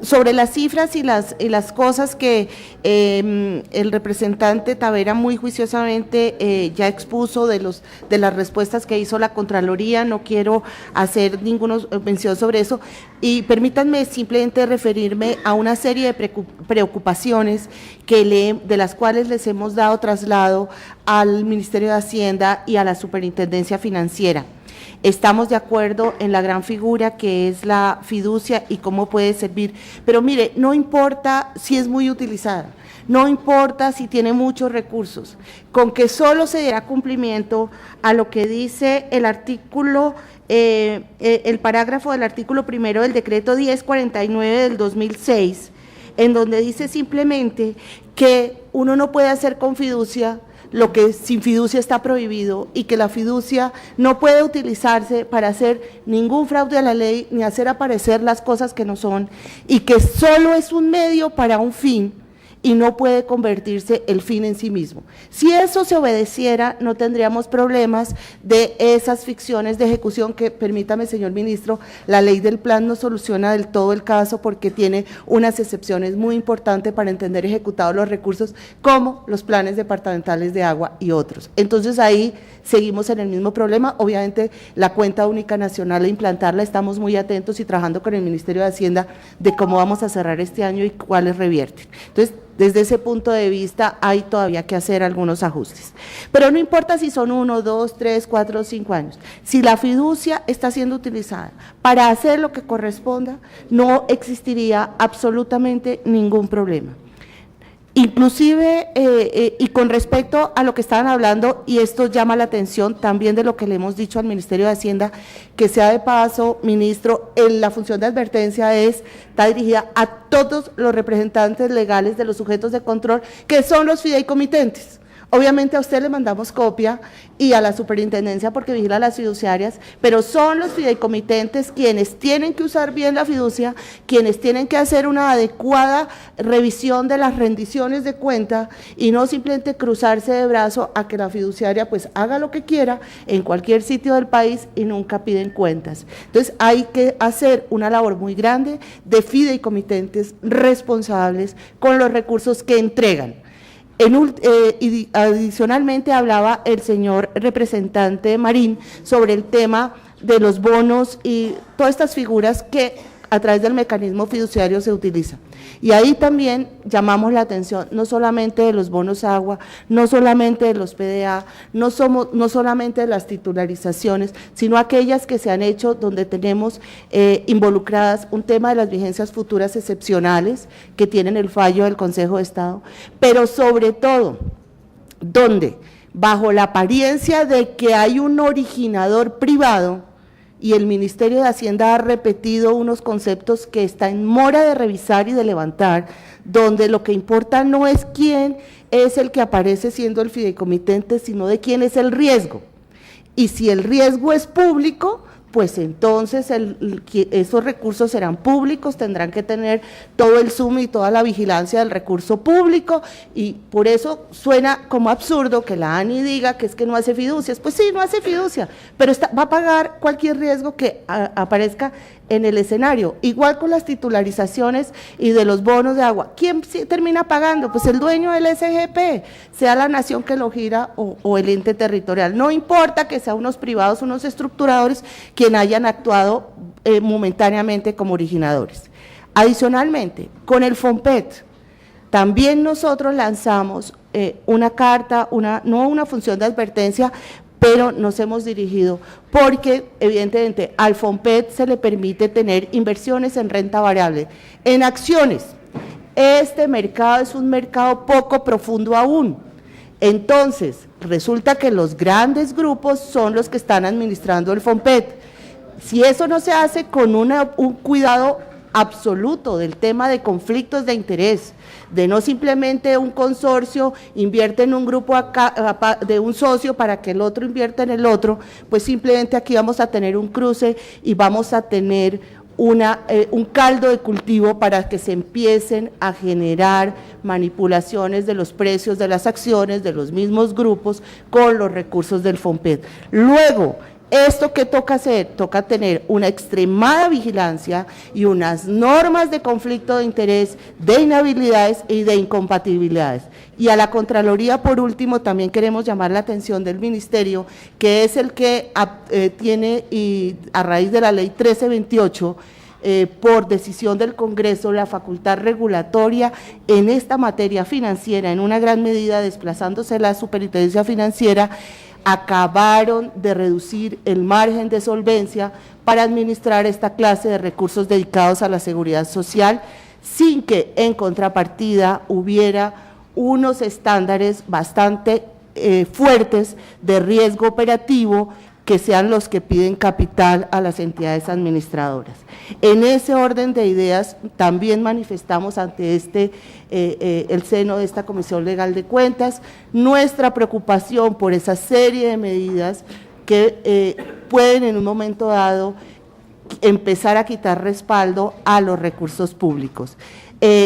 Sobre las cifras y las cosas que el representante Tavera muy juiciosamente ya expuso de las respuestas que hizo la Contraloría, no quiero hacer ninguna mención sobre eso, y permítanme simplemente referirme a una serie de preocupaciones de las cuales les hemos dado traslado al Ministerio de Hacienda y a la Superintendencia Financiera. Estamos de acuerdo en la gran figura que es la fiducia y cómo puede servir, pero mire, no importa si es muy utilizada, no importa si tiene muchos recursos, con que solo se diera cumplimiento a lo que dice el artículo, el parágrafo del artículo primero del decreto 1049 del 2006, en donde dice simplemente que uno no puede hacer con fiducia lo que sin fiducia está prohibido y que la fiducia no puede utilizarse para hacer ningún fraude a la ley ni hacer aparecer las cosas que no son, y que solo es un medio para un fin y no puede convertirse el fin en sí mismo. Si eso se obedeciera, no tendríamos problemas de esas ficciones de ejecución que, permítame, señor ministro, la ley del plan no soluciona del todo el caso porque tiene unas excepciones muy importantes para entender ejecutados los recursos, como los planes departamentales de agua y otros. Entonces ahí seguimos en el mismo problema. Obviamente la cuenta única nacional, a implantarla, estamos muy atentos y trabajando con el Ministerio de Hacienda de cómo vamos a cerrar este año y cuáles revierten. Entonces, desde ese punto de vista hay todavía que hacer algunos ajustes. Pero no importa si son 1, 2, 3, 4 o 5 años. Si la fiducia está siendo utilizada para hacer lo que corresponda, no existiría absolutamente ningún problema. Inclusive, y con respecto a lo que estaban hablando, y esto llama la atención también de lo que le hemos dicho al Ministerio de Hacienda, que sea de paso, ministro, la función de advertencia está dirigida a todos los representantes legales de los sujetos de control, que son los fideicomitentes. Obviamente a usted le mandamos copia y a la superintendencia porque vigila las fiduciarias, pero son los fideicomitentes quienes tienen que usar bien la fiducia, quienes tienen que hacer una adecuada revisión de las rendiciones de cuenta y no simplemente cruzarse de brazo a que la fiduciaria pues haga lo que quiera en cualquier sitio del país y nunca piden cuentas. Entonces hay que hacer una labor muy grande de fideicomitentes responsables con los recursos que entregan. Y adicionalmente hablaba el señor representante Marín sobre el tema de los bonos y todas estas figuras que a través del mecanismo fiduciario se utilizan. Y ahí también llamamos la atención, no solamente de los bonos agua, no solamente de los PDA, no solamente de las titularizaciones, sino aquellas que se han hecho donde tenemos involucradas un tema de las vigencias futuras excepcionales que tienen el fallo del Consejo de Estado, pero sobre todo, donde bajo la apariencia de que hay un originador privado, y el Ministerio de Hacienda ha repetido unos conceptos que está en mora de revisar y de levantar, donde lo que importa no es quién es el que aparece siendo el fideicomitente, sino de quién es el riesgo. Y si el riesgo es público, pues entonces esos recursos serán públicos, tendrán que tener todo el zoom y toda la vigilancia del recurso público, y por eso suena como absurdo que la ANI diga que es que no hace fiducias. Pues sí, no hace fiducia, pero va a pagar cualquier riesgo que aparezca en el escenario, igual con las titularizaciones y de los bonos de agua. ¿Quién termina pagando? Pues el dueño del SGP, sea la nación que lo gira o el ente territorial. No importa que sean unos privados, unos estructuradores, quien hayan actuado momentáneamente como originadores. Adicionalmente, con el FOMPET, también nosotros lanzamos una carta, no una función de advertencia, pero nos hemos dirigido porque evidentemente al FOMPET se le permite tener inversiones en renta variable, en acciones. Este mercado es un mercado poco profundo aún. Entonces, resulta que los grandes grupos son los que están administrando el FOMPET. Si eso no se hace con un cuidado absoluto del tema de conflictos de interés, de no simplemente un consorcio invierte en un grupo de un socio para que el otro invierta en el otro, pues simplemente aquí vamos a tener un cruce y vamos a tener un caldo de cultivo para que se empiecen a generar manipulaciones de los precios de las acciones de los mismos grupos con los recursos del FOMPET. Luego, ¿Esto qué toca hacer? Toca tener una extremada vigilancia y unas normas de conflicto de interés, de inhabilidades y de incompatibilidades. Y a la Contraloría, por último, también queremos llamar la atención del Ministerio, que es el que tiene, y a raíz de la Ley 1328, por decisión del Congreso, la facultad regulatoria en esta materia financiera, en una gran medida desplazándose la superintendencia financiera, acabaron de reducir el margen de solvencia para administrar esta clase de recursos dedicados a la seguridad social, sin que en contrapartida hubiera unos estándares bastante fuertes de riesgo operativo que sean los que piden capital a las entidades administradoras. En ese orden de ideas también manifestamos ante el seno de esta Comisión Legal de Cuentas nuestra preocupación por esa serie de medidas que pueden en un momento dado empezar a quitar respaldo a los recursos públicos.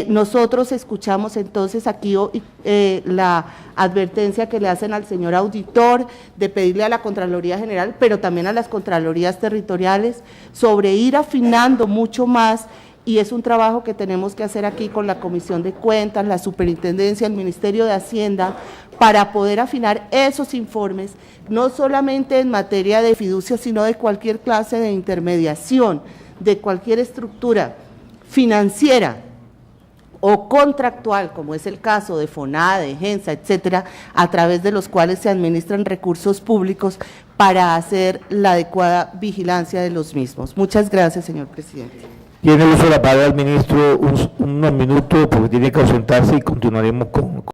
Nosotros escuchamos entonces aquí la advertencia que le hacen al señor auditor de pedirle a la Contraloría General, pero también a las Contralorías territoriales, sobre ir afinando mucho más, y es un trabajo que tenemos que hacer aquí con la Comisión de Cuentas, la Superintendencia, el Ministerio de Hacienda, para poder afinar esos informes, no solamente en materia de fiducia, sino de cualquier clase de intermediación, de cualquier estructura financiera o contractual, como es el caso de FONADE, GENSA, etcétera, a través de los cuales se administran recursos públicos para hacer la adecuada vigilancia de los mismos. Muchas gracias, señor presidente. Tiene uso de la palabra el ministro unos minutos porque tiene que ausentarse y continuaremos con